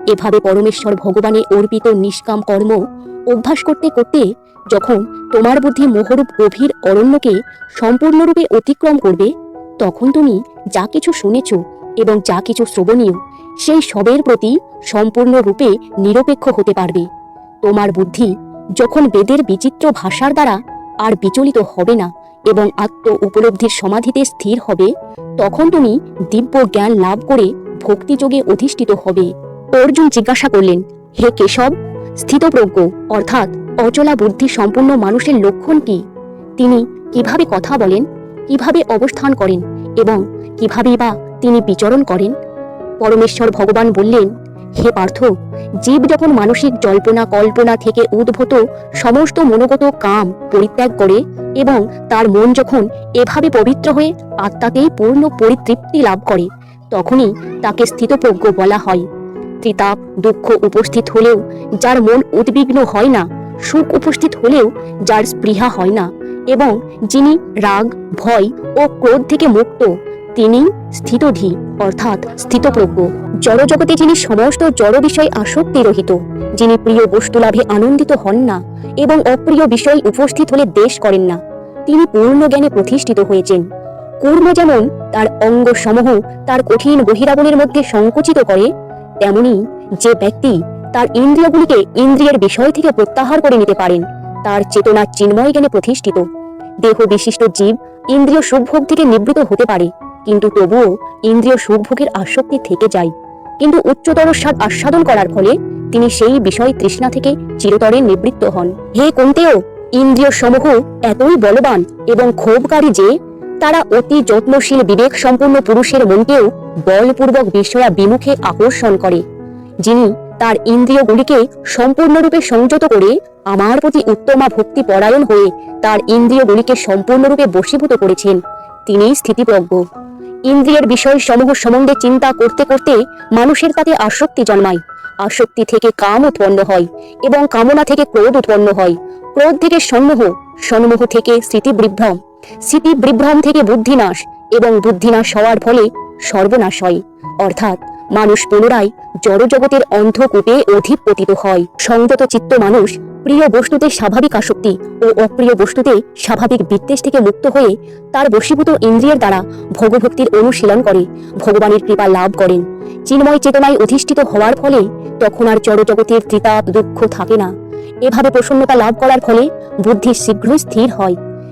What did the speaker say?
এভাবে পরমেশ্বর ভগবানে অর্পিত নিষ্কাম কর্ম অভ্যাস করতে করতে যখন তোমার বুদ্ধি মোহরূপ গভীর অরণ্যকে সম্পূর্ণরূপে অতিক্রম করবে, তখন তুমি যা কিছু শুনেছ এবং যা কিছু শ্রবণীয় সেই সবের প্রতি সম্পূর্ণরূপে নিরপেক্ষ হতে পারবে। তোমার বুদ্ধি যখন বেদের বিচিত্র ভাষার দ্বারা আর বিচলিত হবে না এবং আত্ম উপলব্ধির সমাধিতে স্থির হবে, তখন তুমি দিব্য জ্ঞান লাভ করে ভক্তিযোগে অধিষ্ঠিত হবে। অর্জুন জিজ্ঞাসা করলেন, হে কেশব, স্থিতপ্রজ্ঞ অর্থাৎ অচলা বুদ্ধি সম্পন্ন মানুষের লক্ষণ কি? তিনি কিভাবে কথা বলেন, কিভাবে অবস্থান করেন এবং কিভাবে বা তিনি বিচরণ করেন? পরমেশ্বর ভগবান বললেন, হে পার্থ, জীব যখন মানসিক জল্পনা কল্পনা থেকে উদ্ভূত সমস্ত মনোগত কাম পরিত্যাগ করে এবং তার মন যখন এভাবে পবিত্র হয়ে আত্মাতেই পূর্ণ পরিতৃপ্তি লাভ করে, তখনই তাকে স্থিতপ্রজ্ঞ বলা হয়। ত্রিতাপ দুঃখ উপস্থিত হলেও যার মন উদ্বিগ্ন হয় না, সুখ উপস্থিত হলেও যার স্পৃহা হয় না, এবং যিনি রাগ ভয় ও ক্রোধ থেকে মুক্ত, তিনি স্থিতধী অর্থাৎ স্থিতপ্রজ্ঞ। জড়জগতে যিনি সমস্ত জড় বিষয় আসক্তি রহিত, যিনি প্রিয় বস্তু লাভে আনন্দিত হন না এবং অপ্রিয় বিষয় উপস্থিত হলে দ্বেষ করেন না, তিনি পূর্ণ জ্ঞানে প্রতিষ্ঠিত হয়েছেন। কূর্ম যেমন তার অঙ্গ সমূহ তার কঠিন বহিরাবনের মধ্যে সংকুচিত করে, তেমনি যে ব্যক্তি তার ইন্দ্রিয়গুলিকে ইন্দ্রিয়ের বিষয় থেকে প্রত্যাহার করে নিতে পারেন, তার চেতনা চিন্ময় জ্ঞানে প্রতিষ্ঠিত। দেহ বিশিষ্ট জীব ইন্দ্রিয় সুখভোগ থেকে নিবৃত হতে পারে, কিন্তু তবুও ইন্দ্রিয় সুখভোগের আসক্তি থেকে যায়। কিন্তু উচ্চতর স্বাদ আস্বাদন করার ফলে তিনি সেই বিষয় তৃষ্ণা থেকে চিরতরে নিবৃত্ত হন। হে কুন্তেয়, ইন্দ্রিয় সমূহ এতই বলবান এবং ক্ষোভকারী যে তারা অতি যত্নশীল বিবেক সম্পন্ন পুরুষের মনকেও বলপূর্বক বিষয়া বিমুখে আকর্ষণ করে। যিনি তার ইন্দ্রিয়গুলিকে সম্পূর্ণরূপে সংযত করে আমার প্রতি উত্তমা ভক্তি পরায়ণ হয়ে তার ইন্দ্রিয়গুলিকে সম্পূর্ণরূপে বশীভূত করেছেন, তিনিই স্থিতিপ্রজ্ঞ। ইন্দ্রিয়ের বিষয় সমূহ সম্বন্ধে চিন্তা করতে করতে মানুষের তাতে আসক্তি জন্মায়। আসক্তি থেকে কাম উৎপন্ন হয় এবং কামনা থেকে ক্রোধ উৎপন্ন হয়। ক্রোধ থেকে সন্মোহ, সন্মোহ থেকে স্মৃতিবিভ্রম, স্মৃতিবিভ্রম থেকে বুদ্ধিনাশ এবং বুদ্ধিনাশ হওয়ার ফলে সর্বনাশ হয়। অর্থাৎ মানুষ পুনরায় জড়জগতের অন্ধকূপে অধিপতিত হয়। সংযত চিত্ত মানুষ প্রিয় বস্তুতে স্বাভাবিক আসক্তি ও অপ্রিয় বস্তুতে স্বাভাবিক বিদ্বেষ থেকে মুক্ত হয়ে তার বশীভূত ইন্দ্রিয়ের দ্বারা ভগভক্তির অনুশীলন করে ভগবানের কৃপা লাভ করেন। চিন্ময় চেতনায় অধিষ্ঠিত হওয়ার ফলে তখন আর জড়জগতের ত্রিতাপ দুঃখ থাকে না। এভাবে প্রসন্নতা লাভ করার ফলে বুদ্ধি শীঘ্রই স্থির হয়।